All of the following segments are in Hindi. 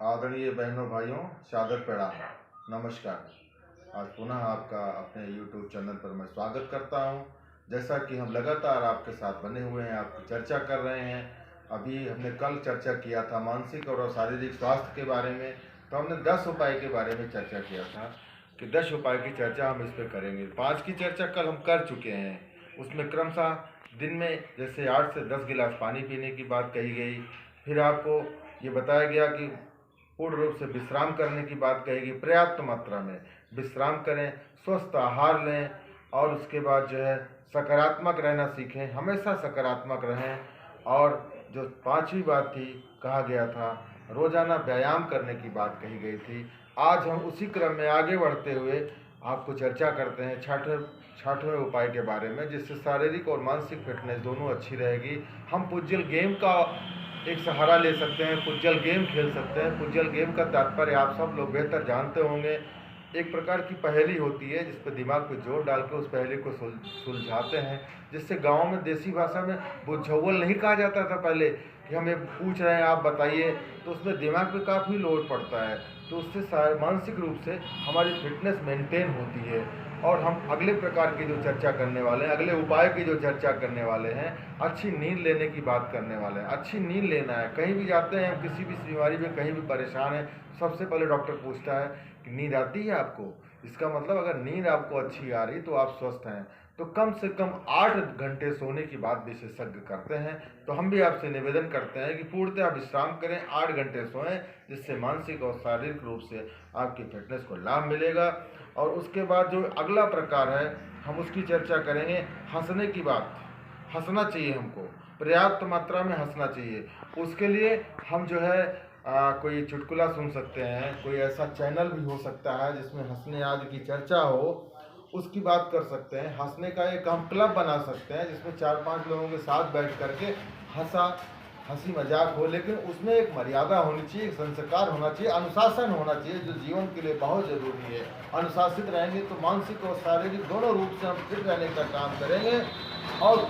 आदरणीय बहनों भाइयों, सादर प्रणाम, नमस्कार। आज पुनः आपका अपने YouTube चैनल पर मैं स्वागत करता हूं। जैसा कि हम लगातार आपके साथ बने हुए हैं, आपकी चर्चा कर रहे हैं। अभी हमने कल चर्चा किया था मानसिक और शारीरिक स्वास्थ्य के बारे में, तो हमने 10 उपाय के बारे में चर्चा किया था कि 10 उपाय की चर्चा हम इस पर करेंगे। 5 की चर्चा कल हम कर चुके हैं। उसमें क्रमशः दिन में जैसे 8 से 10 गिलास पानी पीने की बात कही गई। फिर आपको ये बताया गया कि पूर्ण रूप से विश्राम करने की बात कहेगी, पर्याप्त मात्रा में विश्राम करें, स्वस्थ आहार लें और उसके बाद जो है सकारात्मक रहना सीखें, हमेशा सकारात्मक रहें। और जो 5वीं बात थी, कहा गया था रोजाना व्यायाम करने की बात कही गई थी। आज हम उसी क्रम में आगे बढ़ते हुए आपको चर्चा करते हैं छठवें उपाय के बारे में, जिससे शारीरिक और मानसिक फिटनेस दोनों अच्छी रहेगी। हम पुज्जल गेम का एक सहारा ले सकते हैं, पुज्जल गेम खेल सकते हैं। पुज्जल गेम का तात्पर्य आप सब लोग बेहतर जानते होंगे। एक प्रकार की पहेली होती है जिस पर दिमाग पे जोर डाल के उस पहेली को सुलझाते हैं, जिससे गांव में देसी भाषा में बुझौल नहीं कहा जाता था पहले कि हम ये पूछ रहे हैं आप बताइए, तो उसमें दिमाग पे काफ़ी लोड पड़ता है। तो उससे मानसिक रूप से हमारी फिटनेस मेंटेन होती है। और हम अगले प्रकार की जो चर्चा करने वाले हैं, अगले उपाय की जो चर्चा करने वाले हैं, अच्छी नींद लेने की बात करने वाले हैं। अच्छी नींद लेना है। कहीं भी जाते हैं हम, किसी भी बीमारी में कहीं भी परेशान है, सबसे पहले डॉक्टर पूछता है कि नींद आती है आपको। इसका मतलब अगर नींद आपको अच्छी आ रही तो आप स्वस्थ हैं। तो कम से कम 8 घंटे सोने की बात विशेषज्ञ करते हैं। तो हम भी आपसे निवेदन करते हैं कि पूर्णतः विश्राम करें, 8 घंटे सोएं, जिससे मानसिक और शारीरिक रूप से आपकी फिटनेस को लाभ मिलेगा। और उसके बाद जो अगला प्रकार है, हम उसकी चर्चा करेंगे। हंसने की बात, हंसना चाहिए हमको, पर्याप्त मात्रा में हंसना चाहिए। उसके लिए हम जो है कोई चुटकुला सुन सकते हैं, कोई ऐसा चैनल भी हो सकता है जिसमें हंसने आदि की चर्चा हो, उसकी बात कर सकते हैं। हंसने का एक हम क्लब बना सकते हैं जिसमें 4-5 लोगों के साथ बैठ करके हंसी मजाक हो, लेकिन उसमें एक मर्यादा होनी चाहिए, एक संस्कार होना चाहिए, अनुशासन होना चाहिए, जो जीवन के लिए बहुत जरूरी है। अनुशासित रहेंगे तो मानसिक और शारीरिक दोनों रूप से हम फिट रहने का काम करेंगे और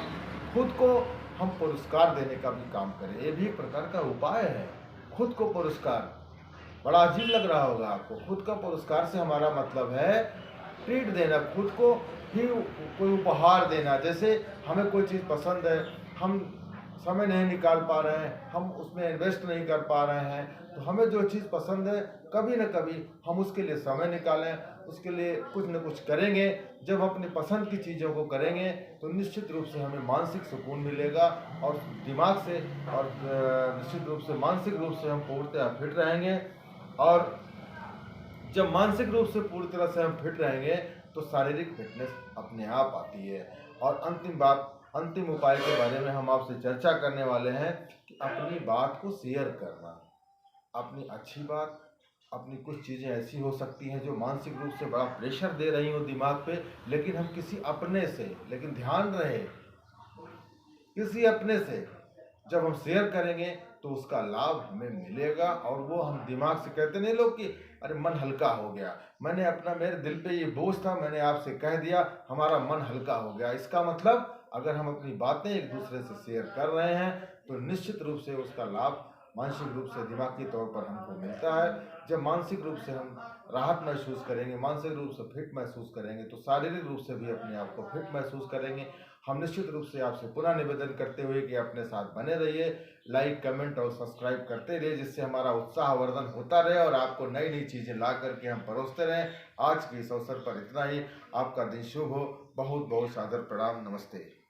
खुद को हम पुरस्कार देने का भी काम करें। ये भी एक प्रकार का उपाय है, खुद को पुरस्कार। बड़ा अजीब लग रहा होगा आपको। खुद का पुरस्कार से हमारा मतलब है ट्रीट देना, खुद को ही कोई उपहार देना। जैसे हमें कोई चीज़ पसंद है, हम समय नहीं निकाल पा रहे हैं, हम उसमें इन्वेस्ट नहीं कर पा रहे हैं, तो हमें जो चीज़ पसंद है कभी न कभी हम उसके लिए समय निकालें, उसके लिए कुछ न कुछ करेंगे। जब हम अपनी पसंद की चीज़ों को करेंगे तो निश्चित रूप से हमें मानसिक सुकून मिलेगा और दिमाग से और निश्चित रूप से मानसिक रूप से हम पूर्णतः फिट रहेंगे। और जब मानसिक रूप से पूरी तरह से हम फिट रहेंगे तो शारीरिक फिटनेस अपने आप आती है। और अंतिम बात, अंतिम उपाय के बारे में हम आपसे चर्चा करने वाले हैं कि अपनी बात को शेयर करना। अपनी अच्छी बात, अपनी कुछ चीज़ें ऐसी हो सकती हैं जो मानसिक रूप से बड़ा प्रेशर दे रही हो दिमाग पे, लेकिन हम किसी अपने से, लेकिन ध्यान रहे, किसी अपने से जब हम शेयर करेंगे तो उसका लाभ हमें मिलेगा। और वो हम दिमाग से कहते नहीं लोग कि अरे मन हल्का हो गया, मैंने अपना, मेरे दिल पे ये बोझ था, मैंने आपसे कह दिया, हमारा मन हल्का हो गया। इसका मतलब अगर हम अपनी बातें एक दूसरे से शेयर कर रहे हैं तो निश्चित रूप से उसका लाभ मानसिक रूप से, दिमागी तौर पर हमको मिलता है। जब मानसिक रूप से हम राहत महसूस करेंगे, मानसिक रूप से फिट महसूस करेंगे, तो शारीरिक रूप से भी अपने आप को फिट महसूस करेंगे। हम निश्चित रूप से आपसे पुनः निवेदन करते हुए कि अपने साथ बने रहिए, लाइक, कमेंट और सब्सक्राइब करते रहिए, जिससे हमारा उत्साहवर्धन होता रहे और आपको नई नई चीज़ें ला करके हम परोसते रहें। आज के इस अवसर पर इतना ही। आपका दिन शुभ हो। बहुत बहुत सादर प्रणाम। नमस्ते।